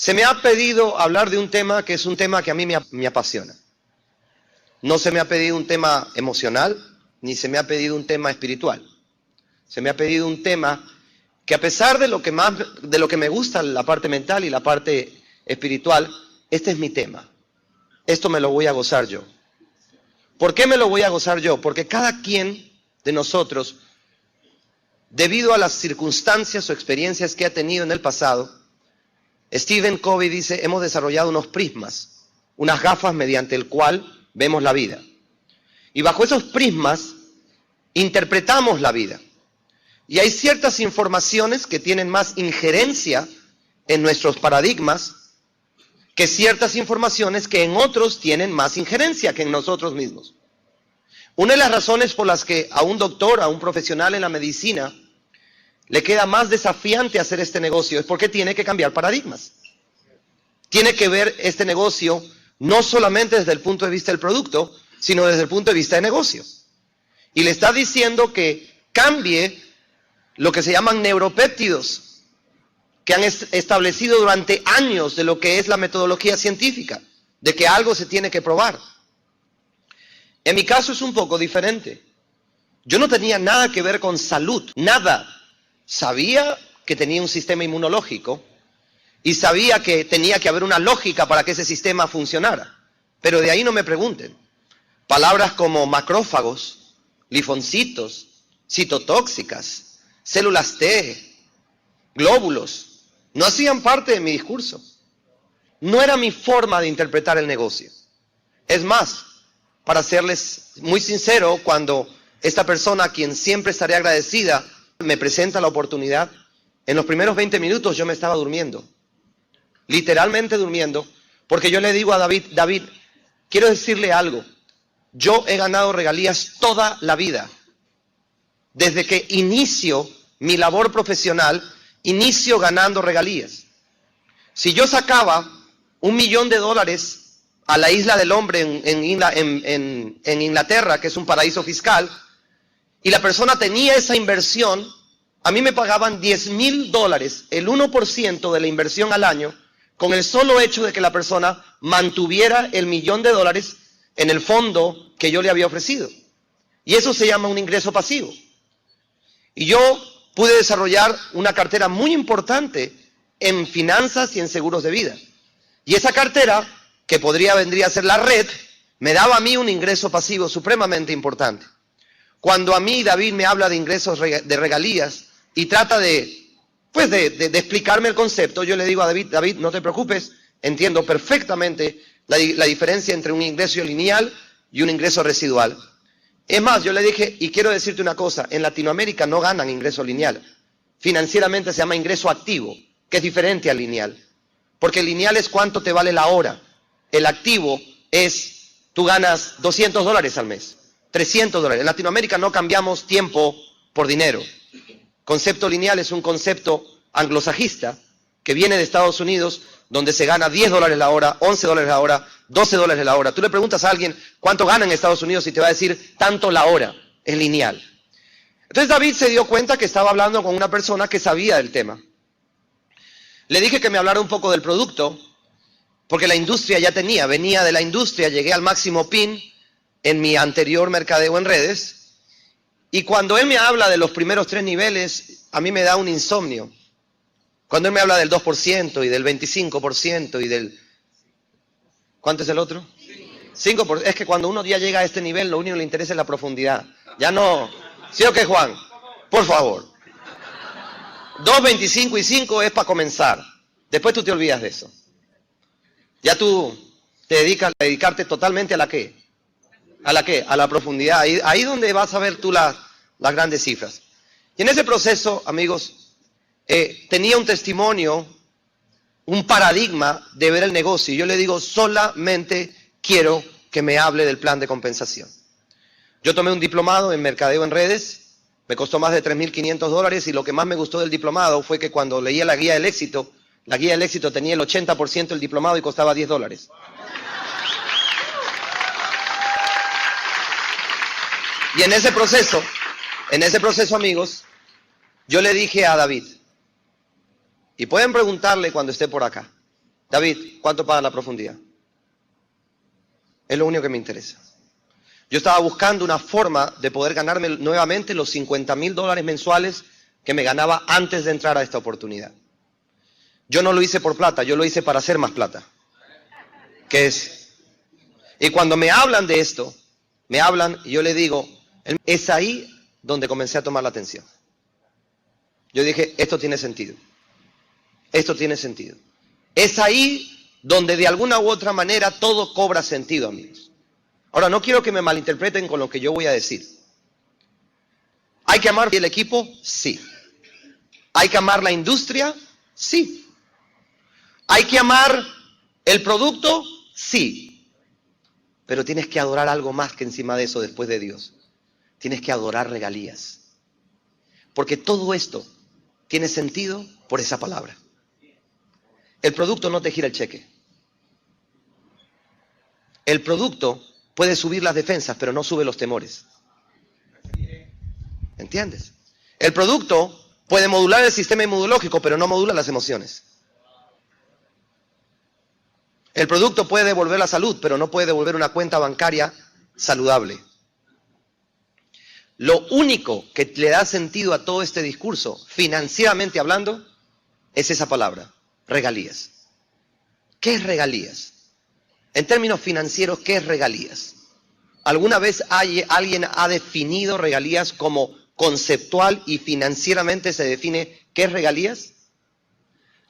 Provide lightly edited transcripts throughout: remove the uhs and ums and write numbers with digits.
Se me ha pedido hablar de un tema que es un tema que a mí me apasiona. No se me ha pedido un tema emocional, ni se me ha pedido un tema espiritual. Se me ha pedido un tema que, a pesar de lo que me gusta, la parte mental y la parte espiritual, este es mi tema. Esto me lo voy a gozar yo. ¿Por qué me lo voy a gozar yo? Porque cada quien de nosotros, debido a las circunstancias o experiencias que ha tenido en el pasado, Stephen Covey dice, hemos desarrollado unos prismas, unas gafas mediante el cual vemos la vida. Y bajo esos prismas interpretamos la vida. Y hay ciertas informaciones que tienen más injerencia en nuestros paradigmas que ciertas informaciones que en otros tienen más injerencia que en nosotros mismos. Una de las razones por las que a un doctor, a un profesional en la medicina, le queda más desafiante hacer este negocio es porque tiene que cambiar paradigmas. Tiene que ver este negocio no solamente desde el punto de vista del producto, sino desde el punto de vista de negocio. Y le está diciendo que cambie lo que se llaman neuropéptidos, que han establecido durante años de lo que es la metodología científica, de que algo se tiene que probar. En mi caso es un poco diferente. Yo no tenía nada que ver con salud, nada. Sabía que tenía un sistema inmunológico y sabía que tenía que haber una lógica para que ese sistema funcionara. Pero de ahí no me pregunten. Palabras como macrófagos, linfocitos, citotóxicas, células T, glóbulos, no hacían parte de mi discurso. No era mi forma de interpretar el negocio. Es más, para serles muy sincero, cuando esta persona, a quien siempre estaré agradecida, me presenta la oportunidad, en los primeros 20 minutos yo me estaba durmiendo. Literalmente durmiendo, porque yo le digo a David, quiero decirle algo. Yo he ganado regalías toda la vida. Desde que inicio mi labor profesional, inicio ganando regalías. Si yo sacaba $1 millón a la isla del hombre en Inglaterra, que es un paraíso fiscal, y la persona tenía esa inversión, a mí me pagaban $10,000, el 1% de la inversión al año, con el solo hecho de que la persona mantuviera el $1 millón en el fondo que yo le había ofrecido. Y eso se llama un ingreso pasivo. Y yo pude desarrollar una cartera muy importante en finanzas y en seguros de vida. Y esa cartera, que vendría a ser la red, me daba a mí un ingreso pasivo supremamente importante. Cuando a mí David me habla de ingresos de regalías y trata de explicarme el concepto, yo le digo a David, no te preocupes, entiendo perfectamente la diferencia entre un ingreso lineal y un ingreso residual. Es más, yo le dije, y quiero decirte una cosa, en Latinoamérica no ganan ingreso lineal. Financieramente se llama ingreso activo, que es diferente al lineal. Porque el lineal es cuánto te vale la hora. El activo es, tú ganas $200 al mes, $300. En Latinoamérica no cambiamos tiempo por dinero. Concepto lineal es un concepto anglosajista que viene de Estados Unidos, donde se gana $10 la hora, $11 la hora, $12 la hora. Tú le preguntas a alguien cuánto gana en Estados Unidos y te va a decir tanto la hora, es lineal. Entonces David se dio cuenta que estaba hablando con una persona que sabía del tema. Le dije que me hablara un poco del producto, porque la industria ya venía de la industria, llegué al máximo PIN en mi anterior mercadeo en redes, y cuando él me habla de los primeros 3 niveles, a mí me da un insomnio. Cuando él me habla del 2% y del 25% y del... ¿Cuánto es el otro? 5%. Es que cuando uno ya llega a este nivel, lo único que le interesa es la profundidad. Ya no... ¿Sí o qué, Juan? Por favor. 2, 25 y 5 es para comenzar. Después tú te olvidas de eso. Ya tú te dedicas a dedicarte totalmente a la qué. ¿A la qué? A la profundidad. Ahí donde vas a ver tú las grandes cifras. Y en ese proceso, amigos... tenía un testimonio, un paradigma de ver el negocio. Y yo le digo, solamente quiero que me hable del plan de compensación. Yo tomé un diplomado en mercadeo en redes, me costó más de $3,500 y lo que más me gustó del diplomado fue que cuando leía la guía del éxito tenía el 80% del diplomado y costaba $10. Y en ese proceso, amigos, yo le dije a David, y pueden preguntarle cuando esté por acá, David, ¿cuánto paga la profundidad? Es lo único que me interesa. Yo estaba buscando una forma de poder ganarme nuevamente los $50,000 mensuales que me ganaba antes de entrar a esta oportunidad. Yo no lo hice por plata, yo lo hice para hacer más plata. ¿Qué es? Y cuando me hablan de esto, me hablan y yo le digo, es ahí donde comencé a tomar la atención. Yo dije, esto tiene sentido. Esto tiene sentido. Es ahí donde de alguna u otra manera todo cobra sentido, amigos. Ahora, no quiero que me malinterpreten con lo que yo voy a decir. ¿Hay que amar el equipo? Sí. ¿Hay que amar la industria? Sí. ¿Hay que amar el producto? Sí. Pero tienes que adorar algo más que encima de eso después de Dios. Tienes que adorar regalías. Porque todo esto tiene sentido por esa palabra. El producto no te gira el cheque. El producto puede subir las defensas, pero no sube los temores. ¿Entiendes? El producto puede modular el sistema inmunológico, pero no modula las emociones. El producto puede devolver la salud, pero no puede devolver una cuenta bancaria saludable. Lo único que le da sentido a todo este discurso, financieramente hablando, es esa palabra, regalías. ¿Qué es regalías? En términos financieros, ¿qué es regalías? ¿Alguna vez alguien ha definido regalías como conceptual y financieramente se define qué es regalías?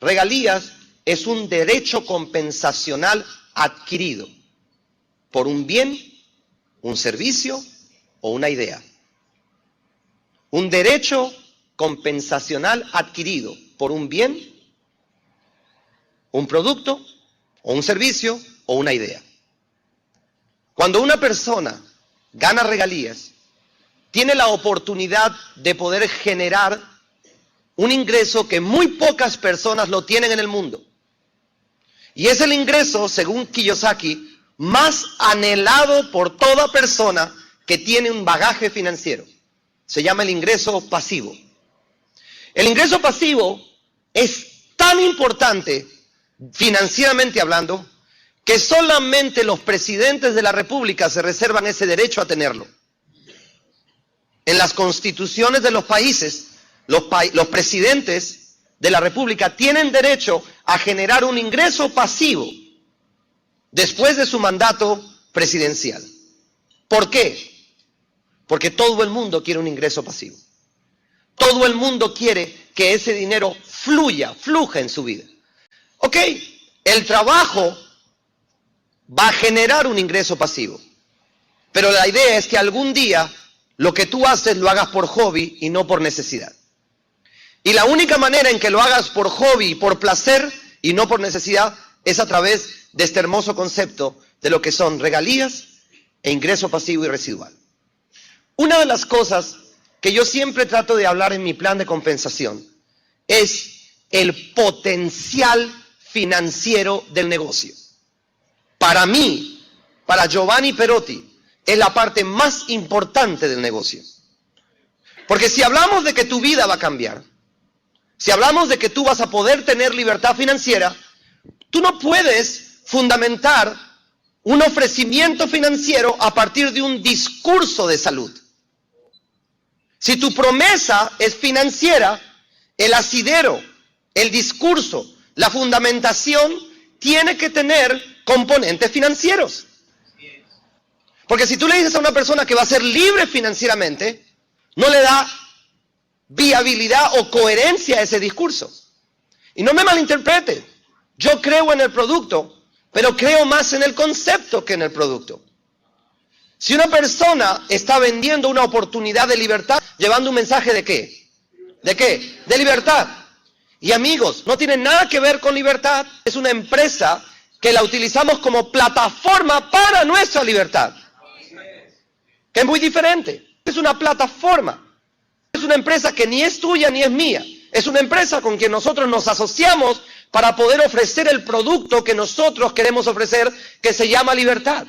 Regalías es un derecho compensacional adquirido por un bien, un servicio o una idea. Un derecho compensacional adquirido por un bien, un producto o un servicio o una idea. Cuando una persona gana regalías, tiene la oportunidad de poder generar un ingreso que muy pocas personas lo tienen en el mundo. Y es el ingreso, según Kiyosaki, más anhelado por toda persona que tiene un bagaje financiero. Se llama el ingreso pasivo. El ingreso pasivo es tan importante, financieramente hablando, que solamente los presidentes de la República se reservan ese derecho a tenerlo. En las constituciones de los países, los presidentes de la República tienen derecho a generar un ingreso pasivo después de su mandato presidencial. ¿Por qué? Porque todo el mundo quiere un ingreso pasivo. Todo el mundo quiere que ese dinero fluya en su vida. Ok, el trabajo va a generar un ingreso pasivo. Pero la idea es que algún día lo que tú haces lo hagas por hobby y no por necesidad. Y la única manera en que lo hagas por hobby y por placer y no por necesidad es a través de este hermoso concepto de lo que son regalías e ingreso pasivo y residual. Una de las cosas que yo siempre trato de hablar en mi plan de compensación es el potencial financiero del negocio. Para mí, para Giovanni Perotti, es la parte más importante del negocio. Porque si hablamos de que tu vida va a cambiar, si hablamos de que tú vas a poder tener libertad financiera, tú no puedes fundamentar un ofrecimiento financiero a partir de un discurso de salud. Si tu promesa es financiera, el asidero, el discurso, la fundamentación tiene que tener componentes financieros. Porque si tú le dices a una persona que va a ser libre financieramente, no le da viabilidad o coherencia a ese discurso. Y no me malinterprete, yo creo en el producto, pero creo más en el concepto que en el producto. Si una persona está vendiendo una oportunidad de libertad, llevando un mensaje ¿de qué? ¿De qué? De libertad. Y amigos, no tiene nada que ver con libertad, es una empresa que la utilizamos como plataforma para nuestra libertad. Que es muy diferente, es una plataforma. Es una empresa que ni es tuya ni es mía. Es una empresa con quien nosotros nos asociamos para poder ofrecer el producto que nosotros queremos ofrecer, que se llama libertad.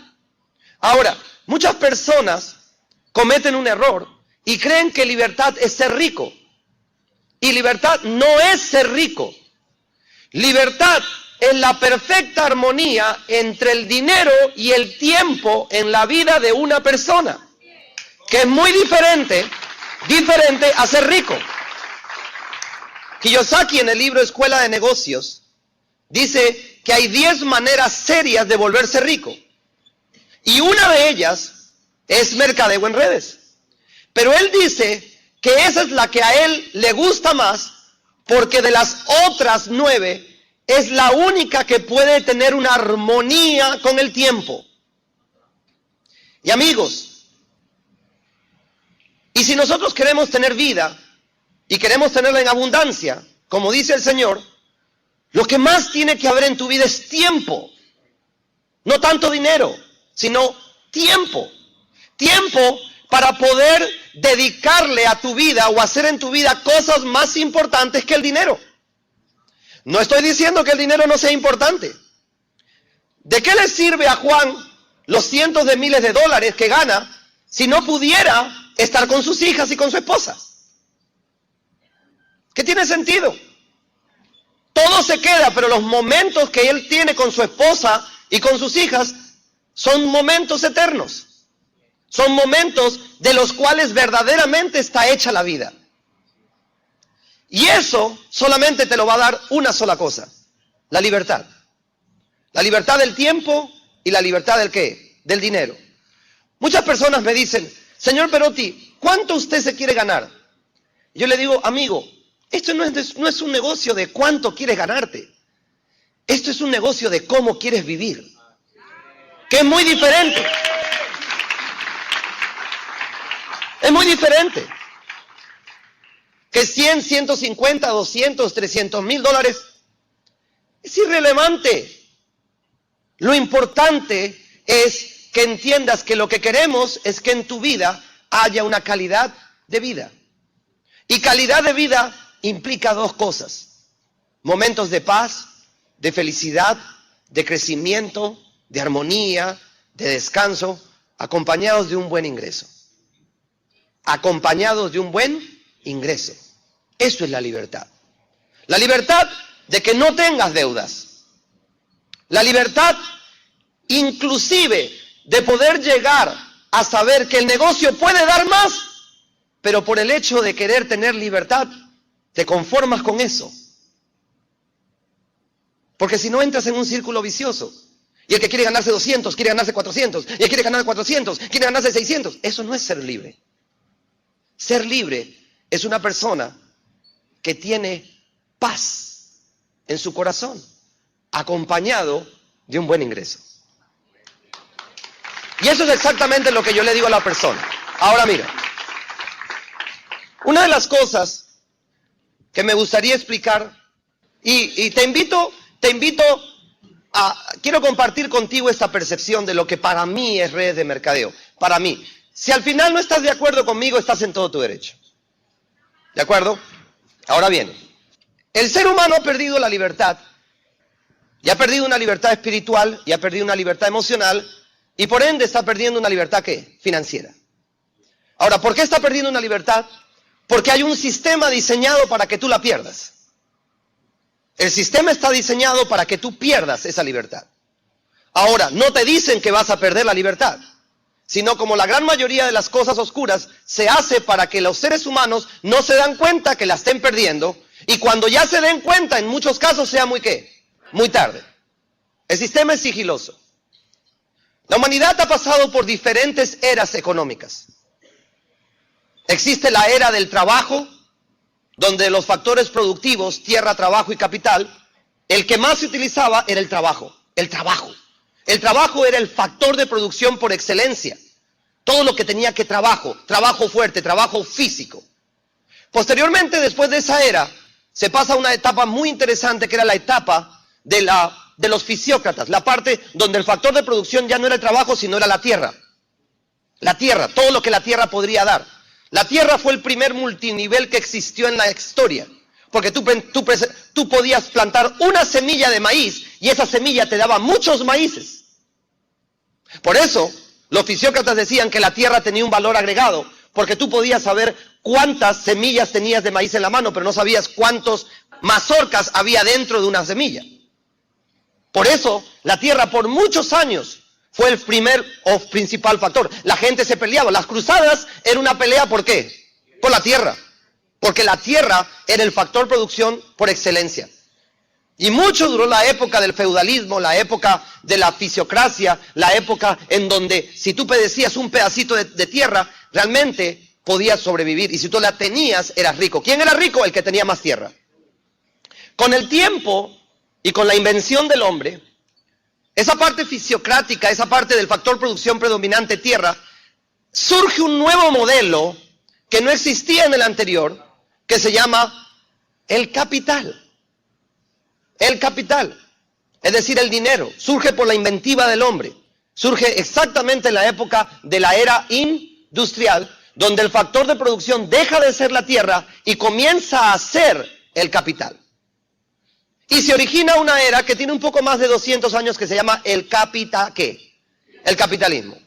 Ahora, muchas personas cometen un error y creen que libertad es ser rico. Y libertad no es ser rico. Libertad es la perfecta armonía entre el dinero y el tiempo en la vida de una persona, que es muy diferente a ser rico. Kiyosaki, en el libro Escuela de Negocios, dice que hay 10 maneras serias de volverse rico. Y una de ellas es mercadeo en redes. Pero él dice que esa es la que a él le gusta más, porque de las otras 9 es la única que puede tener una armonía con el tiempo. Y amigos, y si nosotros queremos tener vida y queremos tenerla en abundancia, como dice el Señor, lo que más tiene que haber en tu vida es tiempo. No tanto dinero, sino tiempo. Tiempo para poder dedicarle a tu vida o hacer en tu vida cosas más importantes que el dinero. No estoy diciendo que el dinero no sea importante. ¿De qué le sirve a Juan los cientos de miles de dólares que gana si no pudiera estar con sus hijas y con su esposa? ¿Qué tiene sentido? Todo se queda, pero los momentos que él tiene con su esposa y con sus hijas son momentos eternos. Son momentos de los cuales verdaderamente está hecha la vida. Y eso solamente te lo va a dar una sola cosa: la libertad. La libertad del tiempo y la libertad del ¿qué? Del dinero. Muchas personas me dicen: señor Perotti, ¿cuánto usted se quiere ganar? Yo le digo: amigo, esto no es un negocio de cuánto quieres ganarte. Esto es un negocio de cómo quieres vivir, que es muy diferente. Es muy diferente. Que 100, 150, 200, 300 mil dólares es irrelevante. Lo importante es que entiendas que lo que queremos es que en tu vida haya una calidad de vida. Y calidad de vida implica 2 cosas: momentos de paz, de felicidad, de crecimiento, de armonía, de descanso, acompañados de un buen ingreso. Acompañados de un buen ingreso. Eso es la libertad. La libertad de que no tengas deudas. La libertad inclusive de poder llegar a saber que el negocio puede dar más, pero por el hecho de querer tener libertad, te conformas con eso. Porque si no, entras en un círculo vicioso. Y el que quiere ganarse 200, quiere ganarse 400. Y el que quiere ganar 400, quiere ganarse 600. Eso no es ser libre. Ser libre es una persona que tiene paz en su corazón, acompañado de un buen ingreso. Y eso es exactamente lo que yo le digo a la persona. Ahora mira, una de las cosas que me gustaría explicar, y te invito a, quiero compartir contigo esta percepción de lo que para mí es redes de mercadeo. Para mí. Si al final no estás de acuerdo conmigo, estás en todo tu derecho. ¿De acuerdo? Ahora bien, el ser humano ha perdido la libertad. Y ha perdido una libertad espiritual, y ha perdido una libertad emocional, y por ende está perdiendo una libertad ¿qué? Financiera. Ahora, ¿por qué está perdiendo una libertad? Porque hay un sistema diseñado para que tú la pierdas. El sistema está diseñado para que tú pierdas esa libertad. Ahora, no te dicen que vas a perder la libertad, sino como la gran mayoría de las cosas oscuras se hace para que los seres humanos no se dan cuenta que la estén perdiendo, y cuando ya se den cuenta, en muchos casos sea muy ¿qué? Muy tarde. El sistema es sigiloso. La humanidad ha pasado por diferentes eras económicas. Existe la era del trabajo, donde los factores productivos, tierra, trabajo y capital, el que más se utilizaba era el trabajo. El trabajo. El trabajo era el factor de producción por excelencia. Todo lo que tenía que trabajo fuerte, trabajo físico. Posteriormente, después de esa era, se pasa a una etapa muy interesante, que era la etapa de los fisiócratas, la parte donde el factor de producción ya no era el trabajo, sino era la tierra. La tierra, todo lo que la tierra podría dar. La tierra fue el primer multinivel que existió en la historia, porque tú podías plantar una semilla de maíz y esa semilla te daba muchos maíces. Por eso, los fisiócratas decían que la tierra tenía un valor agregado, porque tú podías saber cuántas semillas tenías de maíz en la mano, pero no sabías cuántos mazorcas había dentro de una semilla. Por eso, la tierra por muchos años fue el primer o principal factor. La gente se peleaba. Las cruzadas era una pelea, ¿por qué? Por la tierra. Porque la tierra era el factor producción por excelencia. Y mucho duró la época del feudalismo, la época de la fisiocracia, la época en donde si tú pedías un pedacito de tierra, realmente podías sobrevivir. Y si tú la tenías, eras rico. ¿Quién era rico? El que tenía más tierra. Con el tiempo y con la invención del hombre, esa parte fisiocrática, esa parte del factor producción predominante tierra, surge un nuevo modelo que no existía en el anterior, que se llama el capital. El capital, es decir, el dinero, surge por la inventiva del hombre. Surge exactamente en la época de la era industrial, donde el factor de producción deja de ser la tierra y comienza a ser el capital. Y se origina una era que tiene un poco más de 200 años que se llama el ¿qué? El capitalismo.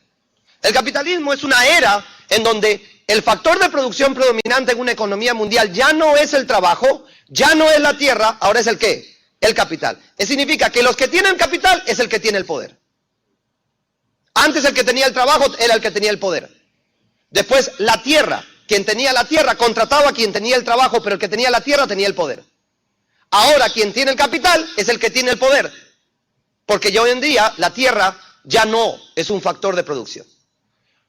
El capitalismo es una era en donde el factor de producción predominante en una economía mundial ya no es el trabajo, ya no es la tierra, ahora es el ¿qué? El capital. Eso significa que los que tienen capital es el que tiene el poder. Antes el que tenía el trabajo era el que tenía el poder. Después la tierra, quien tenía la tierra contrataba a quien tenía el trabajo, pero el que tenía la tierra tenía el poder. Ahora quien tiene el capital es el que tiene el poder. Porque ya hoy en día la tierra ya no es un factor de producción.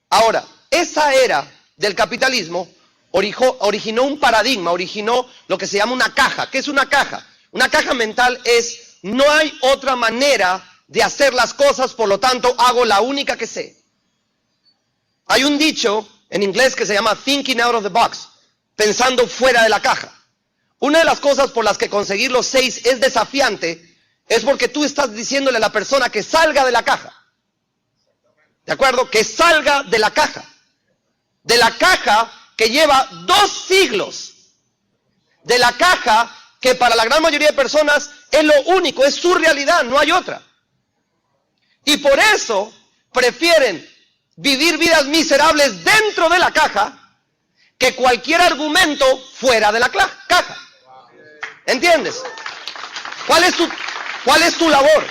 Ahora, esa era del capitalismo originó un paradigma, originó lo que se llama una caja. ¿Qué es una caja? Una caja mental es, no hay otra manera de hacer las cosas, por lo tanto hago la única que sé. Hay un dicho en inglés que se llama thinking out of the box, pensando fuera de la caja. Una de las cosas por las que conseguir los 6 es desafiante, es porque tú estás diciéndole a la persona que salga de la caja. ¿De acuerdo? Que salga de la caja. De la caja que lleva 2 siglos. De la caja que para la gran mayoría de personas es lo único, es su realidad, no hay otra. Y por eso prefieren vivir vidas miserables dentro de la caja que cualquier argumento fuera de la caja. ¿Entiendes? ¿Cuál es tu labor?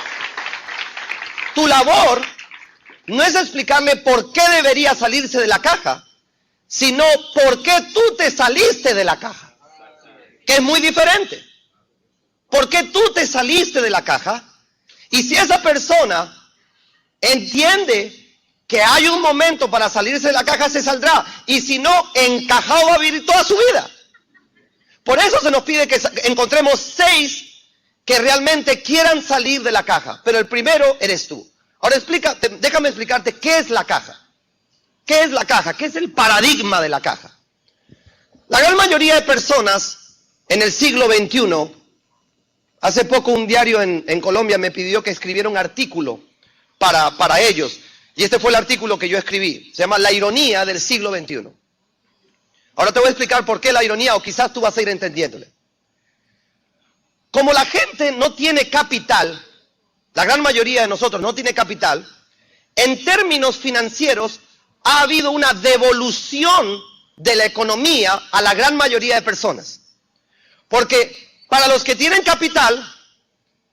Tu labor no es explicarle por qué debería salirse de la caja, sino por qué tú te saliste de la caja. Que es muy diferente. ¿Por qué tú te saliste de la caja? Y si esa persona entiende que hay un momento para salirse de la caja, se saldrá. Y si no, encajado va a vivir toda su vida. Por eso se nos pide que encontremos 6 que realmente quieran salir de la caja. Pero el primero eres tú. Ahora déjame explicarte qué es la caja. ¿Qué es la caja? ¿Qué es el paradigma de la caja? La gran mayoría de personas en el siglo XXI, hace poco un diario en Colombia me pidió que escribiera un artículo para ellos. Y este fue el artículo que yo escribí. Se llama La ironía del siglo XXI. Ahora te voy a explicar por qué la ironía, o quizás tú vas a ir entendiéndole. Como la gente no tiene capital, la gran mayoría de nosotros no tiene capital, en términos financieros ha habido una devolución de la economía a la gran mayoría de personas. Porque para los que tienen capital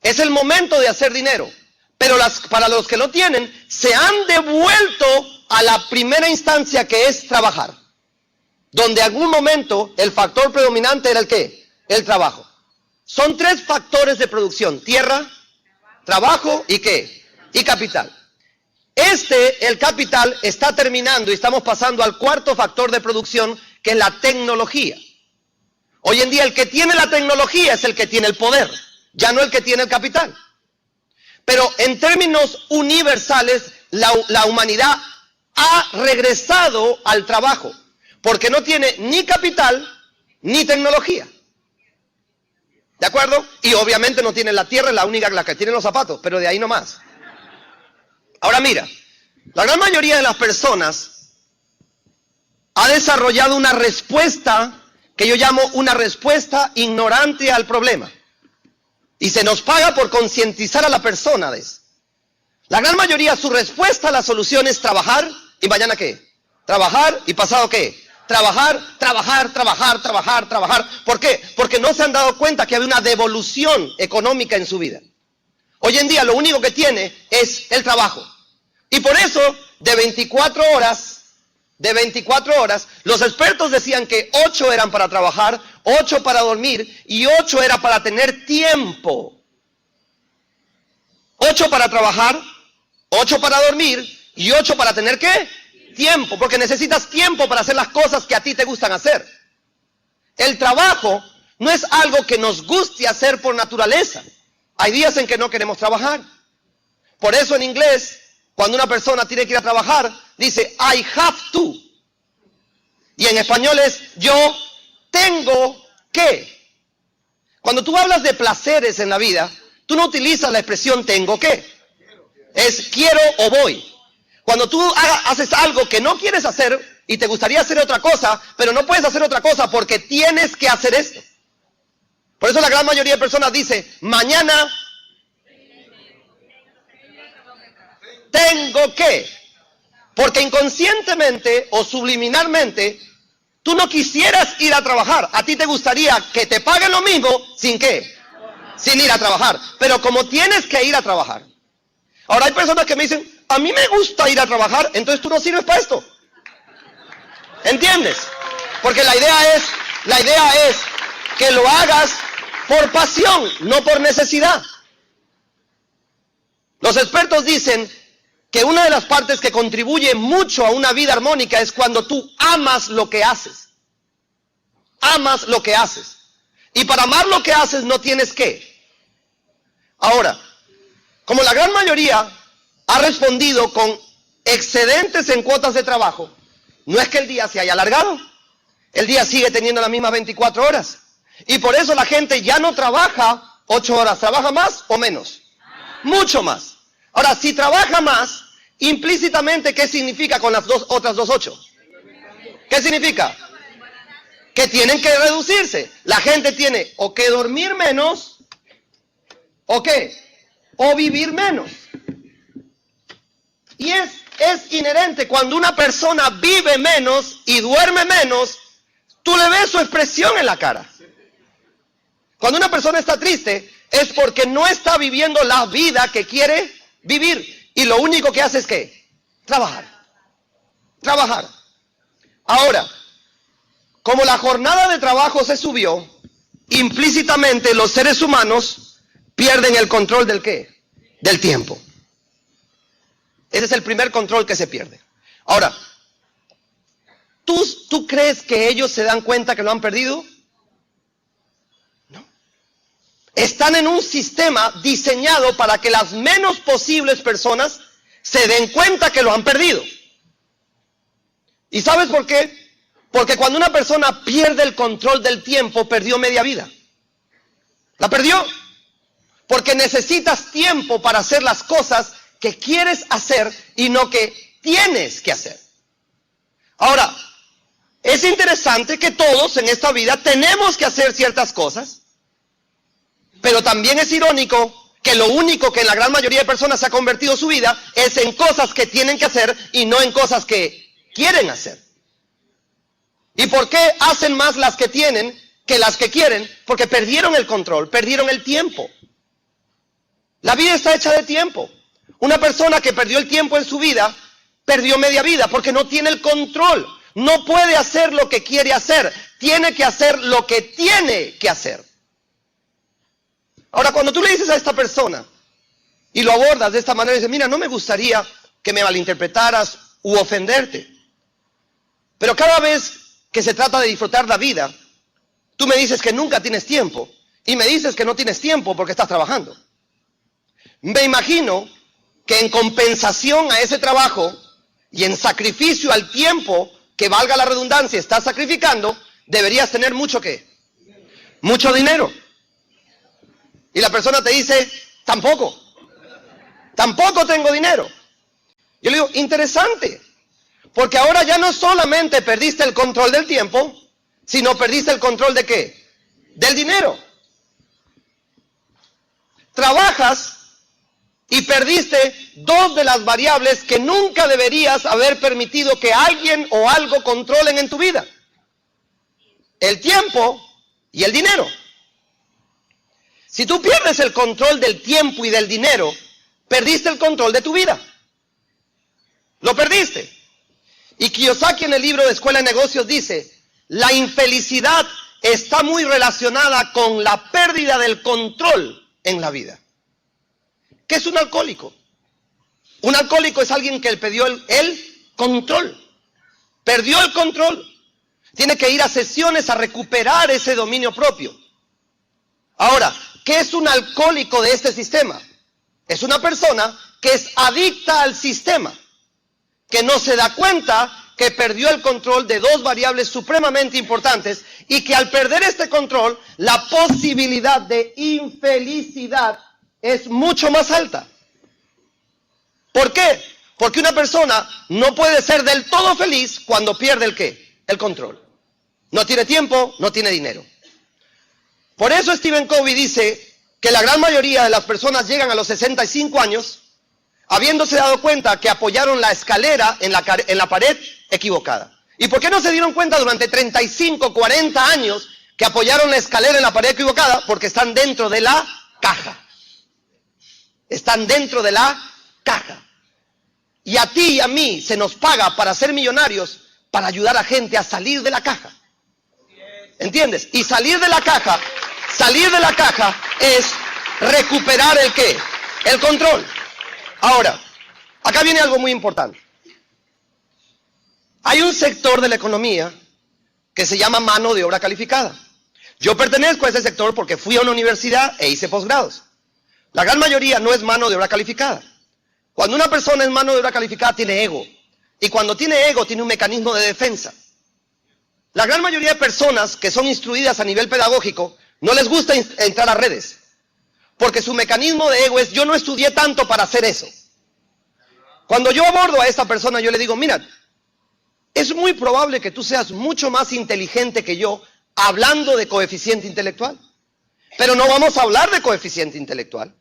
es el momento de hacer dinero. Pero para los que no tienen, se han devuelto a la primera instancia, que es trabajar. Donde en algún momento el factor predominante era el ¿qué? El trabajo. Son 3 factores de producción: tierra, trabajo y ¿qué? Y capital. El capital está terminando y estamos pasando al 4º factor de producción, que es la tecnología. Hoy en día el que tiene la tecnología es el que tiene el poder, ya no el que tiene el capital. Pero en términos universales, la humanidad ha regresado al trabajo, porque no tiene ni capital ni tecnología. ¿De acuerdo? Y obviamente no tiene la tierra, es la única la que tiene los zapatos, pero de ahí no más. Ahora mira, la gran mayoría de las personas ha desarrollado una respuesta que yo llamo una respuesta ignorante al problema. Y se nos paga por concientizar a la persona de eso. La gran mayoría, su respuesta a la solución es trabajar, y mañana ¿qué? Trabajar, y pasado ¿qué? Trabajar. ¿Por qué? Porque no se han dado cuenta que había una devolución económica en su vida. Hoy en día lo único que tiene es el trabajo. Y por eso, de 24 horas, los expertos decían que 8 eran para trabajar, 8 para dormir y 8 era para tener tiempo. 8 para trabajar, 8 para dormir y 8 para tener ¿qué? Tiempo, porque necesitas tiempo para hacer las cosas que a ti te gustan hacer. El trabajo no es algo que nos guste hacer por naturaleza. Hay días en que no queremos trabajar. Por eso en inglés, cuando una persona tiene que ir a trabajar, dice I have to. Y en español es yo tengo que. Cuando tú hablas de placeres en la vida, tú no utilizas la expresión tengo que. Es quiero o voy. Cuando tú haces algo que no quieres hacer y te gustaría hacer otra cosa, pero no puedes hacer otra cosa porque tienes que hacer esto. Por eso la gran mayoría de personas dice, mañana tengo que. Porque inconscientemente o subliminalmente, tú no quisieras ir a trabajar. A ti te gustaría que te paguen lo mismo sin qué, sin ir a trabajar. Pero como tienes que ir a trabajar. Ahora hay personas que me dicen, a mí me gusta ir a trabajar, entonces tú no sirves para esto. ¿Entiendes? Porque la idea es que lo hagas por pasión, no por necesidad. Los expertos dicen que una de las partes que contribuye mucho a una vida armónica es cuando tú amas lo que haces. Amas lo que haces. Y para amar lo que haces no tienes que. Ahora, como la gran mayoría ha respondido con excedentes en cuotas de trabajo, no es que el día se haya alargado. El día sigue teniendo las mismas 24 horas. Y por eso la gente ya no trabaja 8 horas, trabaja más o menos. Mucho más. Ahora, si trabaja más, implícitamente, ¿qué significa con las otras 2 8? ¿Qué significa? Que tienen que reducirse. La gente tiene o que dormir menos, o qué, o vivir menos. Y es inherente, cuando una persona vive menos y duerme menos, tú le ves su expresión en la cara. Cuando una persona está triste, es porque no está viviendo la vida que quiere vivir. Y lo único que hace es ¿qué? Trabajar. Trabajar. Ahora, como la jornada de trabajo se subió, implícitamente los seres humanos pierden el control del ¿qué? Del tiempo. Ese es el primer control que se pierde. Ahora, ¿tú crees que ellos se dan cuenta que lo han perdido? No. Están en un sistema diseñado para que las menos posibles personas se den cuenta que lo han perdido. ¿Y sabes por qué? Porque cuando una persona pierde el control del tiempo, perdió media vida. La perdió. Porque necesitas tiempo para hacer las cosas que quieres hacer y no que tienes que hacer. Ahora, es interesante que todos en esta vida tenemos que hacer ciertas cosas, pero también es irónico que lo único que en la gran mayoría de personas se ha convertido su vida es en cosas que tienen que hacer y no en cosas que quieren hacer. ¿Y por qué hacen más las que tienen que las que quieren? Porque perdieron el control, perdieron el tiempo. La vida está hecha de tiempo. Una persona que perdió el tiempo en su vida, perdió media vida porque no tiene el control. No puede hacer lo que quiere hacer. Tiene que hacer lo que tiene que hacer. Ahora, cuando tú le dices a esta persona y lo abordas de esta manera, dices, mira, no me gustaría que me malinterpretaras u ofenderte. Pero cada vez que se trata de disfrutar la vida, tú me dices que nunca tienes tiempo y me dices que no tienes tiempo porque estás trabajando. Me imagino que en compensación a ese trabajo y en sacrificio al tiempo que valga la redundancia estás sacrificando, deberías tener mucho ¿qué? Mucho dinero. Y la persona te dice, tampoco tengo dinero. Yo le digo, interesante, porque ahora ya no solamente perdiste el control del tiempo, sino perdiste el control ¿de qué? Del dinero. Trabajas y perdiste 2 de las variables que nunca deberías haber permitido que alguien o algo controlen en tu vida. El tiempo y el dinero. Si tú pierdes el control del tiempo y del dinero, perdiste el control de tu vida. Lo perdiste. Y Kiyosaki en el libro de Escuela de Negocios dice, la infelicidad está muy relacionada con la pérdida del control en la vida. ¿Qué es un alcohólico? Un alcohólico es alguien que perdió el control. Perdió el control. Tiene que ir a sesiones a recuperar ese dominio propio. Ahora, ¿qué es un alcohólico de este sistema? Es una persona que es adicta al sistema, que no se da cuenta que perdió el control de dos variables supremamente importantes y que al perder este control, la posibilidad de infelicidad es mucho más alta. ¿Por qué? Porque una persona no puede ser del todo feliz cuando pierde el ¿qué? El control. No tiene tiempo, no tiene dinero. Por eso Stephen Covey dice que la gran mayoría de las personas llegan a los 65 años habiéndose dado cuenta que apoyaron la escalera en la pared equivocada. ¿Y por qué no se dieron cuenta durante 35, 40 años que apoyaron la escalera en la pared equivocada? Porque están dentro de la caja. Están dentro de la caja. Y a ti y a mí se nos paga para ser millonarios, para ayudar a gente a salir de la caja. ¿Entiendes? Y salir de la caja es recuperar el ¿qué? El control. Ahora, acá viene algo muy importante. Hay un sector de la economía que se llama mano de obra calificada. Yo pertenezco a ese sector porque fui a una universidad e hice posgrados. La gran mayoría no es mano de obra calificada. Cuando una persona es mano de obra calificada tiene ego. Y cuando tiene ego tiene un mecanismo de defensa. La gran mayoría de personas que son instruidas a nivel pedagógico no les gusta entrar a redes. Porque su mecanismo de ego es, yo no estudié tanto para hacer eso. Cuando yo abordo a esta persona, yo le digo, mira, es muy probable que tú seas mucho más inteligente que yo hablando de coeficiente intelectual. Pero no vamos a hablar de coeficiente intelectual.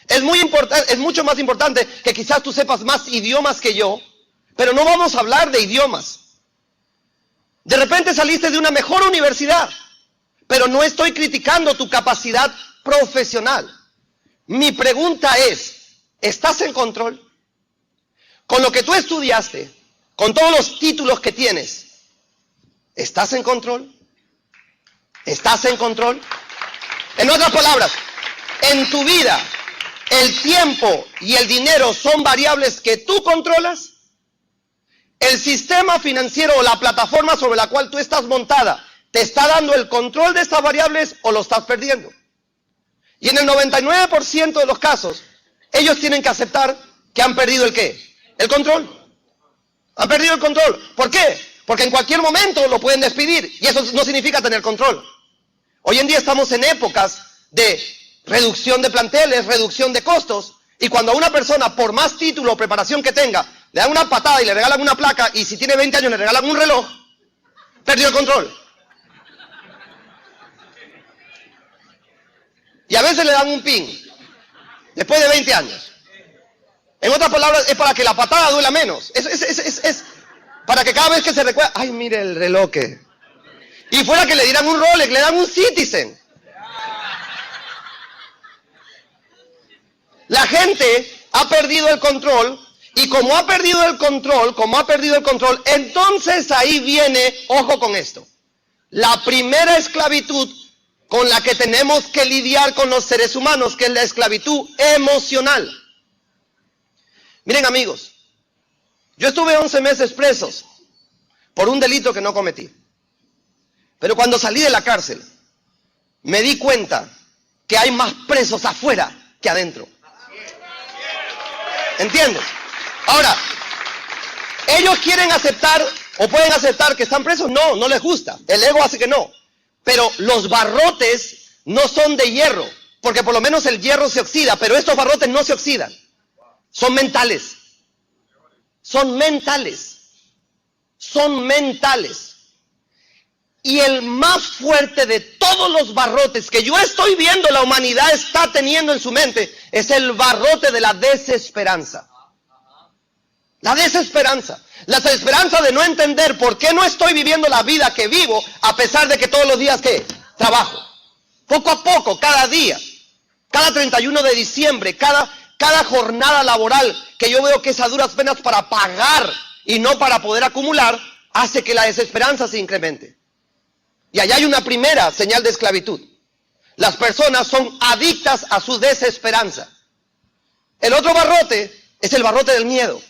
Es mucho más importante que quizás tú sepas más idiomas que yo, pero no vamos a hablar de idiomas. De repente saliste de una mejor universidad, pero no estoy criticando tu capacidad profesional. Mi pregunta es, ¿estás en control? Con lo que tú estudiaste, con todos los títulos que tienes, ¿estás en control? ¿Estás en control? En otras palabras, en tu vida, ¿el tiempo y el dinero son variables que tú controlas? ¿El sistema financiero o la plataforma sobre la cual tú estás montada te está dando el control de estas variables o lo estás perdiendo? Y en el 99% de los casos, ellos tienen que aceptar que han perdido el ¿qué? El control. Han perdido el control. ¿Por qué? Porque en cualquier momento lo pueden despedir y eso no significa tener control. Hoy en día estamos en épocas de reducción de planteles, reducción de costos, y cuando a una persona, por más título o preparación que tenga, le dan una patada y le regalan una placa, y si tiene 20 años le regalan un reloj, perdió el control. Y a veces le dan un pin, después de 20 años. En otras palabras, es para que la patada duela menos. Es para que cada vez que se recuerda, ay, mire el reloj que... Y fuera que le dieran un Rolex, le dan un Citizen. La gente ha perdido el control, y como ha perdido el control, entonces ahí viene, ojo con esto, la primera esclavitud con la que tenemos que lidiar con los seres humanos, que es la esclavitud emocional. Miren amigos, yo estuve 11 meses presos por un delito que no cometí. Pero cuando salí de la cárcel, me di cuenta que hay más presos afuera que adentro. ¿Entiendes? Ahora, ¿ellos quieren aceptar o pueden aceptar que están presos? No, no les gusta. El ego hace que no. Pero los barrotes no son de hierro, porque por lo menos el hierro se oxida, pero estos barrotes no se oxidan. Son mentales. Son mentales. Son mentales. Y el más fuerte de todos los barrotes que yo estoy viendo la humanidad está teniendo en su mente es el barrote de la desesperanza. La desesperanza. La desesperanza de no entender por qué no estoy viviendo la vida que vivo a pesar de que todos los días, ¿qué? Trabajo. Poco a poco, cada día. Cada 31 de diciembre, cada jornada laboral que yo veo que es a duras penas para pagar y no para poder acumular, hace que la desesperanza se incremente. Y allá hay una primera señal de esclavitud. Las personas son adictas a su desesperanza. El otro barrote es el barrote del miedo.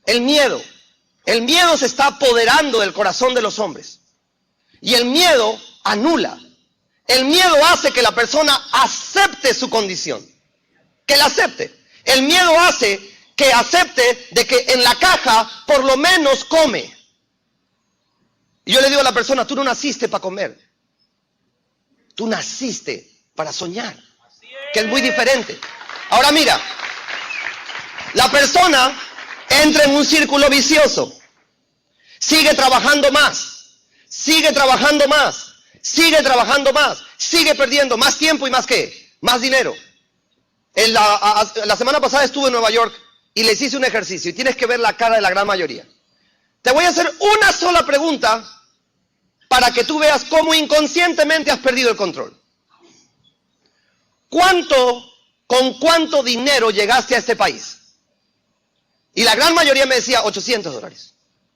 El miedo. El miedo se está apoderando del corazón de los hombres. Y el miedo anula. El miedo hace que la persona acepte su condición. Que la acepte. El miedo hace que acepte de que en la caja por lo menos come. Y yo le digo a la persona, tú no naciste para comer. Tú naciste para soñar. Que es muy diferente. Ahora mira, la persona entra en un círculo vicioso. Sigue trabajando más. Sigue trabajando más. Sigue trabajando más. Sigue perdiendo más tiempo y más ¿qué? Más dinero. La semana pasada estuve en Nueva York y les hice un ejercicio y tienes que ver la cara de la gran mayoría. Te voy a hacer una sola pregunta para que tú veas cómo inconscientemente has perdido el control. ¿Con cuánto dinero llegaste a este país? Y la gran mayoría me decía $800,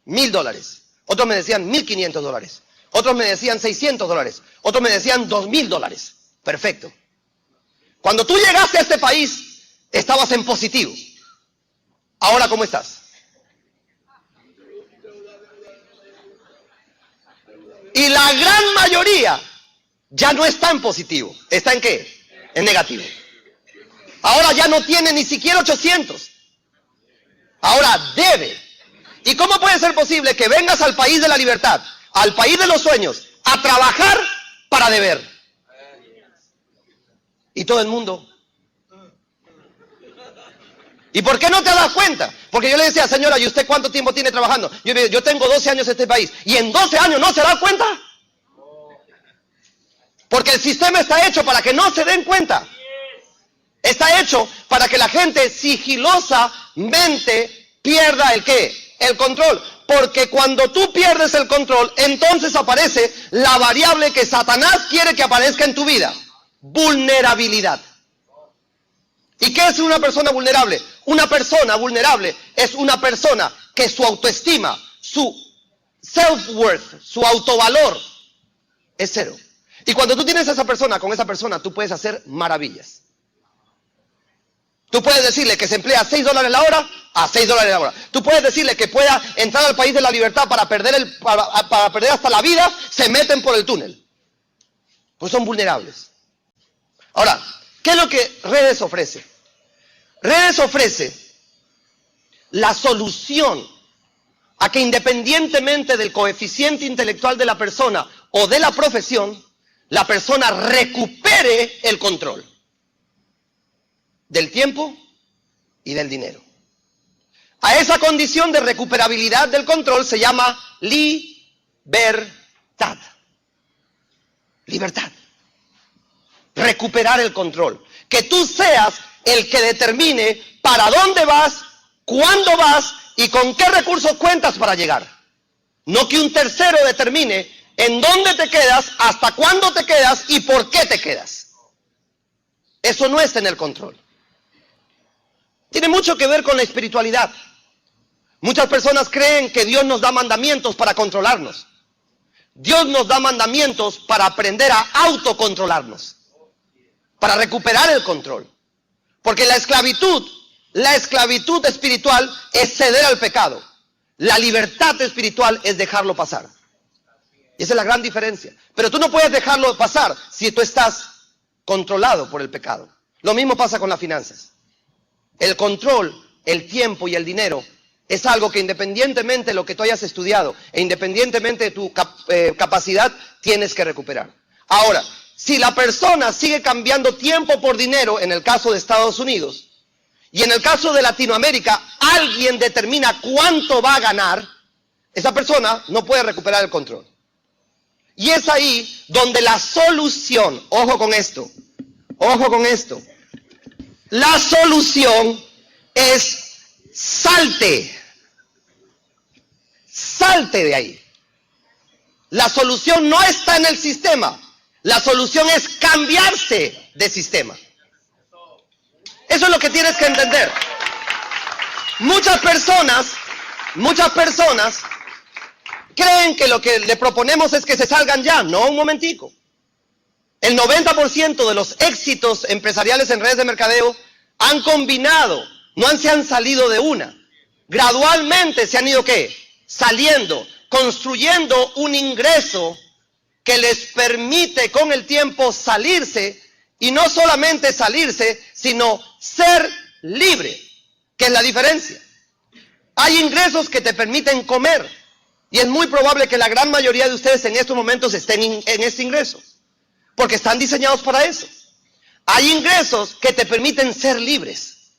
$1,000. Otros me decían $1,500. Otros me decían $600. Otros me decían $2,000. Perfecto. Cuando tú llegaste a este país, estabas en positivo. Ahora, ¿cómo estás? Y la gran mayoría ya no está en positivo. ¿Está en qué? En negativo. Ahora ya no tiene ni siquiera 800. Ahora debe. ¿Y cómo puede ser posible que vengas al país de la libertad, al país de los sueños, a trabajar para deber? Y todo el mundo. ¿Y por qué no te das cuenta? Porque yo le decía, señora, ¿y usted cuánto tiempo tiene trabajando? Yo tengo 12 años en este país. ¿Y en 12 años no se da cuenta? Porque el sistema está hecho para que no se den cuenta. Está hecho para que la gente sigilosamente pierda ¿el qué? El control. Porque cuando tú pierdes el control, entonces aparece la variable que Satanás quiere que aparezca en tu vida. Vulnerabilidad. ¿Y qué es una persona vulnerable? Una persona vulnerable es una persona que su autoestima, su self-worth, su autovalor es cero. Y cuando tú tienes a esa persona, con esa persona tú puedes hacer maravillas. Tú puedes decirle que se emplea $6 la hora a $6 la hora. Tú puedes decirle que pueda entrar al país de la libertad para perder hasta la vida, se meten por el túnel. Pues son vulnerables. Ahora, ¿qué es lo que Redes ofrece? Redes ofrece la solución a que independientemente del coeficiente intelectual de la persona o de la profesión, la persona recupere el control del tiempo y del dinero. A esa condición de recuperabilidad del control se llama libertad. Libertad. Recuperar el control. Que tú seas el que determine para dónde vas, cuándo vas y con qué recursos cuentas para llegar. No que un tercero determine en dónde te quedas, hasta cuándo te quedas y por qué te quedas. Eso no está en el control. Tiene mucho que ver con la espiritualidad. Muchas personas creen que Dios nos da mandamientos para controlarnos. Dios nos da mandamientos para aprender a autocontrolarnos, para recuperar el control. Porque la esclavitud espiritual es ceder al pecado. La libertad espiritual es dejarlo pasar. Y esa es la gran diferencia. Pero tú no puedes dejarlo pasar si tú estás controlado por el pecado. Lo mismo pasa con las finanzas. El control, el tiempo y el dinero es algo que independientemente de lo que tú hayas estudiado e independientemente de tu capacidad, tienes que recuperar. Ahora, si la persona sigue cambiando tiempo por dinero, en el caso de Estados Unidos, y en el caso de Latinoamérica, alguien determina cuánto va a ganar, esa persona no puede recuperar el control. Y es ahí donde la solución, ojo con esto, la solución es salte de ahí. La solución no está en el sistema. La solución es cambiarse de sistema. Eso es lo que tienes que entender. Muchas personas creen que lo que le proponemos es que se salgan ya. No, un momentico. El 90% de los éxitos empresariales en redes de mercadeo han combinado, no se han salido de una. Gradualmente se han ido, ¿qué? Saliendo, construyendo un ingreso que les permite con el tiempo salirse, y no solamente salirse, sino ser libre, que es la diferencia. Hay ingresos que te permiten comer, y es muy probable que la gran mayoría de ustedes en estos momentos estén en este ingreso, porque están diseñados para eso. Hay ingresos que te permiten ser libres,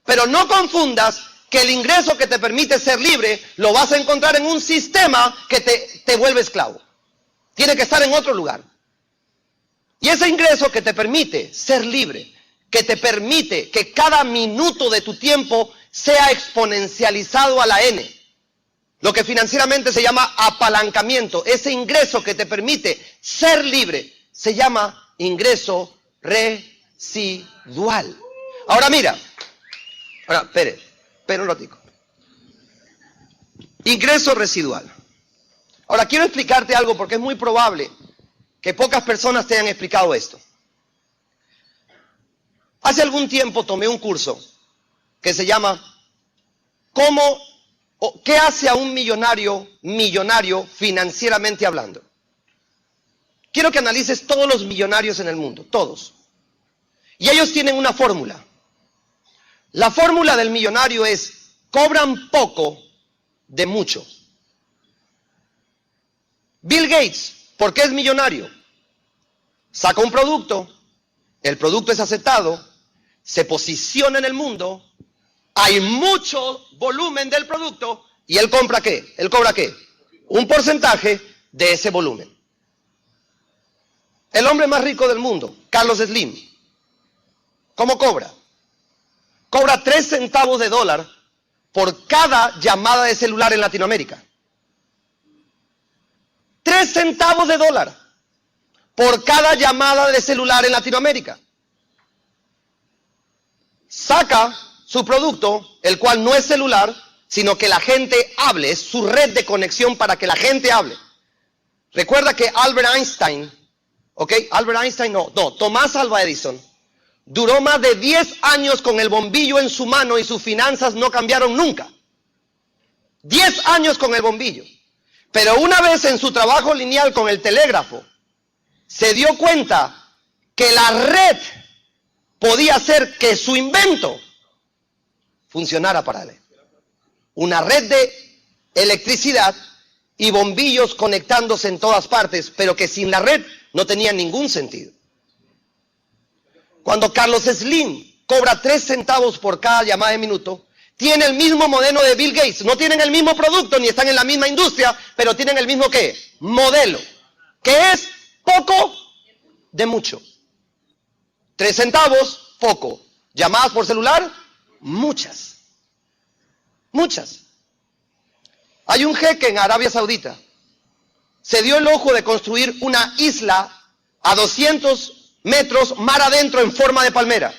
pero no confundas que el ingreso que te permite ser libre lo vas a encontrar en un sistema que te vuelve esclavo. Tiene que estar en otro lugar. Y ese ingreso que te permite ser libre, que te permite que cada minuto de tu tiempo sea exponencializado a la N, lo que financieramente se llama apalancamiento, ese ingreso que te permite ser libre, se llama ingreso residual. Ahora mira, espere un ratico. Ingreso residual. Ahora quiero explicarte algo porque es muy probable que pocas personas te hayan explicado esto. Hace algún tiempo tomé un curso que se llama ¿qué hace a un millonario financieramente hablando? Quiero que analices todos los millonarios en el mundo, todos. Y ellos tienen una fórmula. La fórmula del millonario es: cobran poco de mucho. Bill Gates, ¿por qué es millonario? Saca un producto, el producto es aceptado, se posiciona en el mundo, hay mucho volumen del producto y él compra ¿qué? Él cobra ¿qué? Un porcentaje de ese volumen. El hombre más rico del mundo, Carlos Slim, ¿cómo cobra? Cobra 3 centavos de dólar por cada llamada de celular en Latinoamérica. 3 centavos de dólar por cada llamada de celular en Latinoamérica. Saca su producto, el cual no es celular, sino que la gente hable, es su red de conexión para que la gente hable. Recuerda que Tomás Alva Edison duró más de 10 años con el bombillo en su mano y sus finanzas no cambiaron nunca. 10 años con el bombillo. Pero una vez en su trabajo lineal con el telégrafo, se dio cuenta que la red podía hacer que su invento funcionara para él. Una red de electricidad y bombillos conectándose en todas partes, pero que sin la red no tenía ningún sentido. Cuando Carlos Slim cobra 3 centavos por cada llamada de minuto, tiene el mismo modelo de Bill Gates. No tienen el mismo producto ni están en la misma industria, pero tienen el mismo ¿qué? Modelo, que es poco de mucho. 3 centavos, poco. Llamadas por celular, muchas. Muchas. Hay un jeque en Arabia Saudita. Se dio el ojo de construir una isla a 200 metros mar adentro en forma de palmera.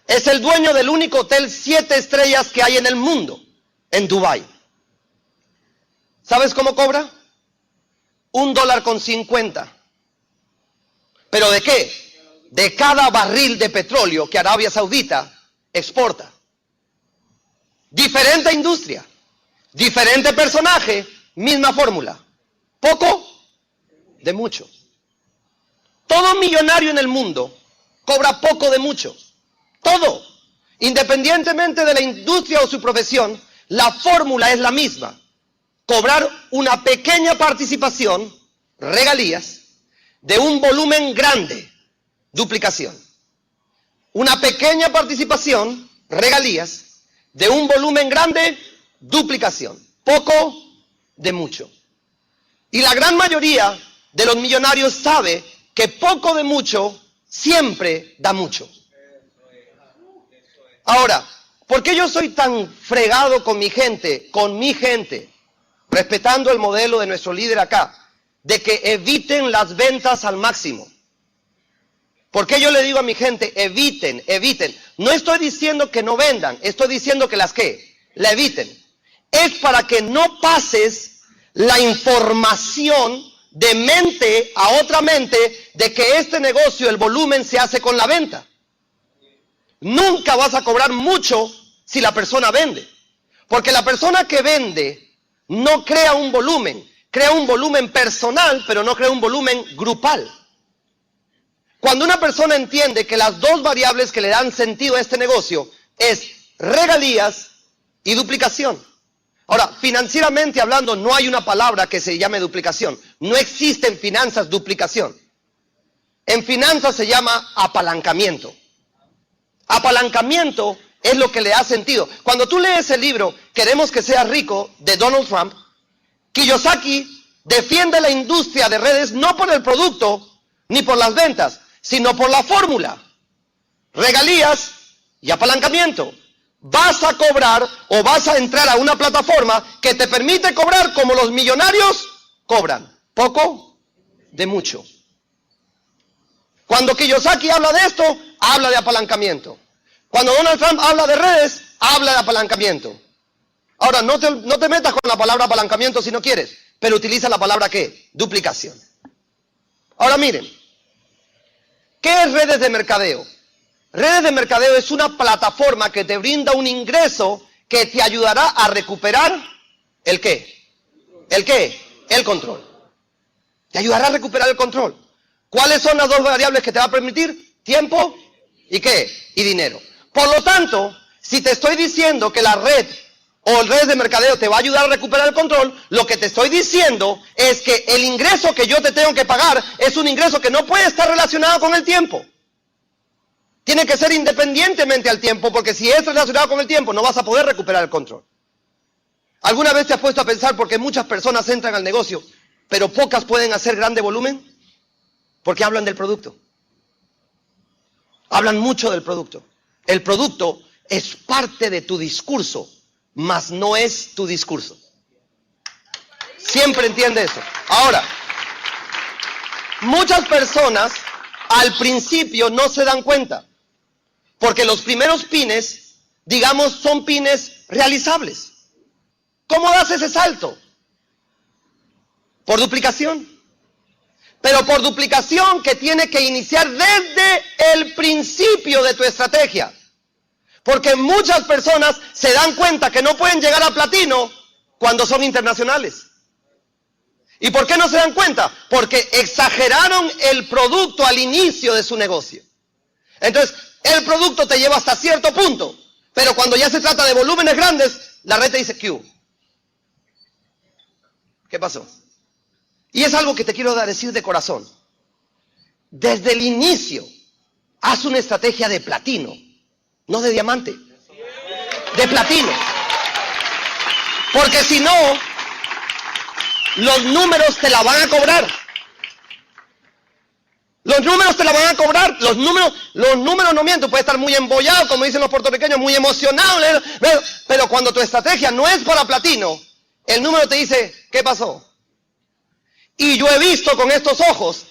Es el dueño del único hotel 7 estrellas que hay en el mundo, en Dubái. ¿Sabes cómo cobra? $1.50. ¿Pero de qué? De cada barril de petróleo que Arabia Saudita exporta. Diferente industria, diferente personaje, misma fórmula. Poco de mucho. Todo millonario en el mundo cobra poco de mucho. Todo. Independientemente de la industria o su profesión, la fórmula es la misma. Cobrar una pequeña participación, regalías, de un volumen grande, duplicación. Una pequeña participación, regalías, de un volumen grande, duplicación. Poco de mucho. Y la gran mayoría de los millonarios sabe que poco de mucho siempre da mucho. Ahora, ¿por qué yo soy tan fregado con mi gente, respetando el modelo de nuestro líder acá? de que eviten las ventas al máximo. ¿Por qué yo le digo a mi gente, eviten, eviten? No estoy diciendo que no vendan, estoy diciendo que las ¿qué? La eviten. Es para que no pases la información de mente a otra mente de que este negocio, el volumen se hace con la venta. Nunca vas a cobrar mucho si la persona vende. Porque la persona que vende no crea un volumen personal, pero no crea un volumen grupal. Cuando una persona entiende que las dos variables que le dan sentido a este negocio es regalías y duplicación. Ahora, financieramente hablando, no hay una palabra que se llame duplicación. No existe en finanzas duplicación. En finanzas se llama apalancamiento. Apalancamiento es lo que le da sentido. Cuando tú lees el libro Queremos que seas rico, de Donald Trump, Kiyosaki defiende la industria de redes no por el producto ni por las ventas, sino por la fórmula. Regalías y apalancamiento. Vas a cobrar o vas a entrar a una plataforma que te permite cobrar como los millonarios cobran. Poco de mucho. Cuando Kiyosaki habla de esto, habla de apalancamiento. Cuando Donald Trump habla de redes, habla de apalancamiento. Ahora, no te metas con la palabra apalancamiento si no quieres, pero utiliza la palabra ¿qué? Duplicación. Ahora miren, ¿qué es redes de mercadeo? Redes de mercadeo es una plataforma que te brinda un ingreso que te ayudará a recuperar ¿el qué? ¿El qué? El control. Te ayudará a recuperar el control. ¿Cuáles son las dos variables que te va a permitir? Tiempo y ¿qué? Y dinero. Por lo tanto, si te estoy diciendo que la red o el red de mercadeo te va a ayudar a recuperar el control, lo que te estoy diciendo es que el ingreso que yo te tengo que pagar es un ingreso que no puede estar relacionado con el tiempo. Tiene que ser independientemente al tiempo, porque si es relacionado con el tiempo no vas a poder recuperar el control. ¿Alguna vez te has puesto a pensar por qué muchas personas entran al negocio, pero pocas pueden hacer grande volumen? Porque hablan del producto. Hablan mucho del producto. El producto es parte de tu discurso, mas no es tu discurso. Siempre entiende eso. Ahora, muchas personas al principio no se dan cuenta, porque los primeros pines, digamos, son pines realizables. ¿Cómo das ese salto? Por duplicación. Pero por duplicación que tiene que iniciar desde el principio de tu estrategia. Porque muchas personas se dan cuenta que no pueden llegar a platino cuando son internacionales. ¿Y por qué no se dan cuenta? Porque exageraron el producto al inicio de su negocio. Entonces, el producto te lleva hasta cierto punto, pero cuando ya se trata de volúmenes grandes, la red te dice, ¿qué hubo? ¿Qué pasó? Y es algo que te quiero decir de corazón. Desde el inicio, haz una estrategia de platino, no de diamante, de platino. Porque si no, los números te la van a cobrar. Los números te la van a cobrar. Los números no mienten. Puedes estar muy embollado, como dicen los puertorriqueños, muy emocionado. Pero cuando tu estrategia no es para platino, el número te dice, ¿qué pasó? Y yo he visto con estos ojos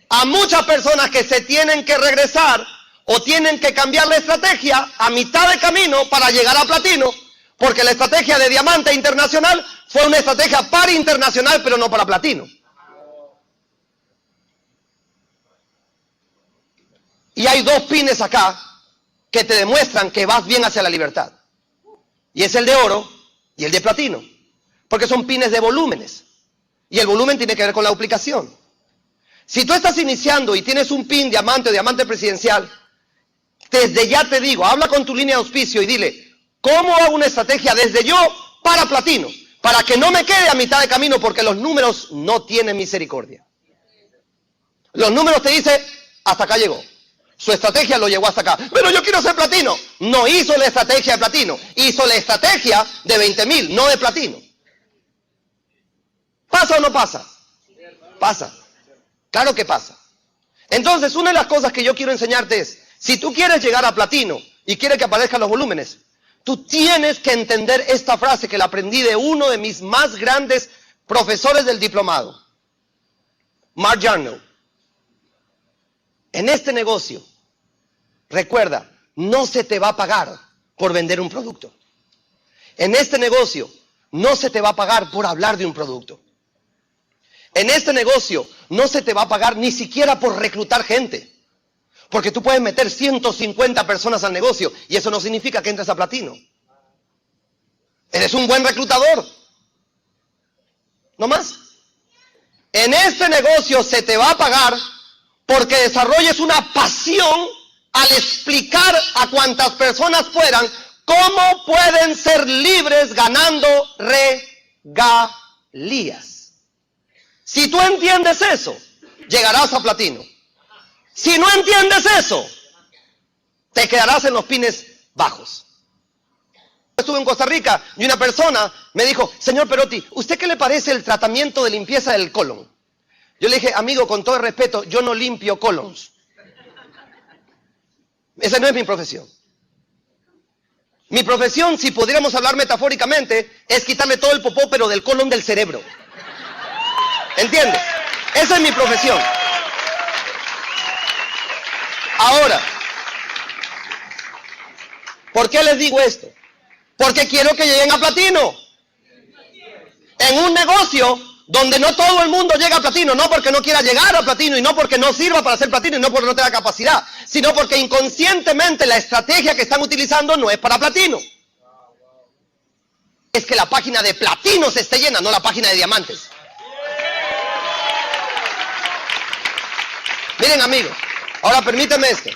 a muchas personas que se tienen que regresar o tienen que cambiar la estrategia a mitad de camino para llegar a platino, porque la estrategia de diamante internacional fue una estrategia para internacional, pero no para platino. Y hay dos pines acá que te demuestran que vas bien hacia la libertad. Y es el de oro y el de platino. Porque son pines de volúmenes. Y el volumen tiene que ver con la duplicación. Si tú estás iniciando y tienes un pin diamante o diamante presidencial, desde ya te digo, habla con tu línea de auspicio y dile, ¿cómo hago una estrategia desde yo para platino? Para que no me quede a mitad de camino, porque los números no tienen misericordia. Los números te dicen, hasta acá llegó. Su estrategia lo llevó hasta acá. Pero yo quiero ser platino. No hizo la estrategia de platino. Hizo la estrategia de 20,000, no de platino. ¿Pasa o no pasa? Pasa. Claro que pasa. Entonces, una de las cosas que yo quiero enseñarte es, si tú quieres llegar a platino y quieres que aparezcan los volúmenes, tú tienes que entender esta frase que la aprendí de uno de mis más grandes profesores del diplomado. Mark Yarnow. En este negocio, recuerda, no se te va a pagar por vender un producto. En este negocio, no se te va a pagar por hablar de un producto. En este negocio, no se te va a pagar ni siquiera por reclutar gente. Porque tú puedes meter 150 personas al negocio y eso no significa que entres a platino. Eres un buen reclutador. No más. En este negocio se te va a pagar porque desarrolles una pasión al explicar a cuantas personas puedan cómo pueden ser libres ganando regalías. Si tú entiendes eso, llegarás a platino. Si no entiendes eso, te quedarás en los pines bajos. Estuve en Costa Rica y una persona me dijo, señor Perotti, ¿usted qué le parece el tratamiento de limpieza del colon? Yo le dije, amigo, con todo el respeto, yo no limpio colons. Esa no es mi profesión. Mi profesión, si pudiéramos hablar metafóricamente, es quitarle todo el popó, pero del colon del cerebro. ¿Entiendes? Esa es mi profesión. Ahora, ¿por qué les digo esto? Porque quiero que lleguen a platino. En un negocio donde no todo el mundo llega a platino, no porque no quiera llegar a platino y no porque no sirva para ser platino y no porque no tenga capacidad, sino porque inconscientemente la estrategia que están utilizando no es para platino. Es que la página de platino se esté llena, no la página de diamantes. Miren, amigos, ahora permítanme esto.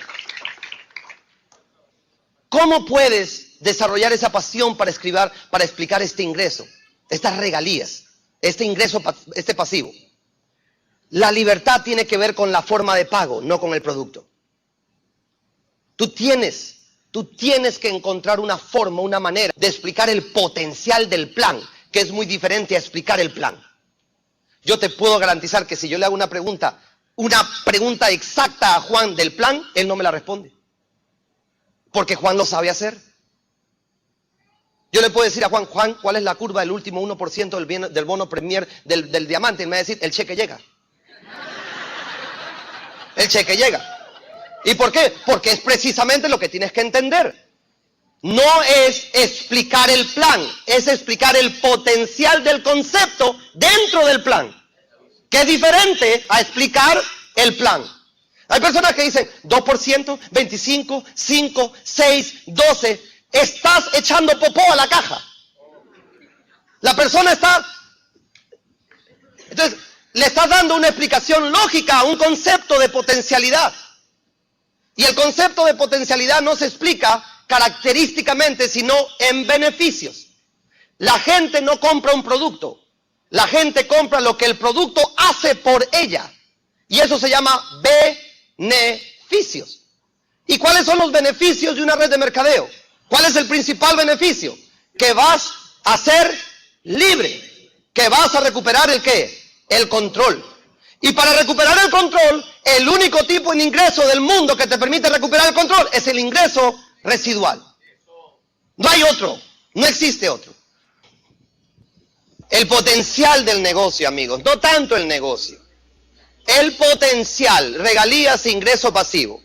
¿Cómo puedes desarrollar esa pasión para explicar este ingreso, estas regalías, este ingreso, este pasivo? La libertad tiene que ver con la forma de pago, no con el producto. Tú tienes que encontrar una forma, una manera de explicar el potencial del plan, que es muy diferente a explicar el plan. Yo te puedo garantizar que si yo le hago una pregunta exacta a Juan del plan, él no me la responde. Porque Juan lo sabe hacer. Yo le puedo decir a Juan, ¿cuál es la curva del último 1% del bono premier del diamante? Y me va a decir, el cheque llega. El cheque llega. ¿Y por qué? Porque es precisamente lo que tienes que entender. No es explicar el plan, es explicar el potencial del concepto dentro del plan. Que es diferente a explicar el plan. Hay personas que dicen 2%, 25, 5, 6, 12. Estás echando popó a la caja. La persona está... Entonces, le estás dando una explicación lógica a un concepto de potencialidad. Y el concepto de potencialidad no se explica característicamente, sino en beneficios. La gente no compra un producto. La gente compra lo que el producto hace por ella. Y eso se llama beneficios. ¿Y cuáles son los beneficios de una red de mercadeo? ¿Cuál es el principal beneficio? Que vas a ser libre. Que vas a recuperar ¿el qué? El control. Y para recuperar el control, el único tipo de ingreso del mundo que te permite recuperar el control es el ingreso residual. No hay otro. No existe otro. El potencial del negocio, amigos, no tanto el negocio. El potencial, regalías e ingreso pasivo.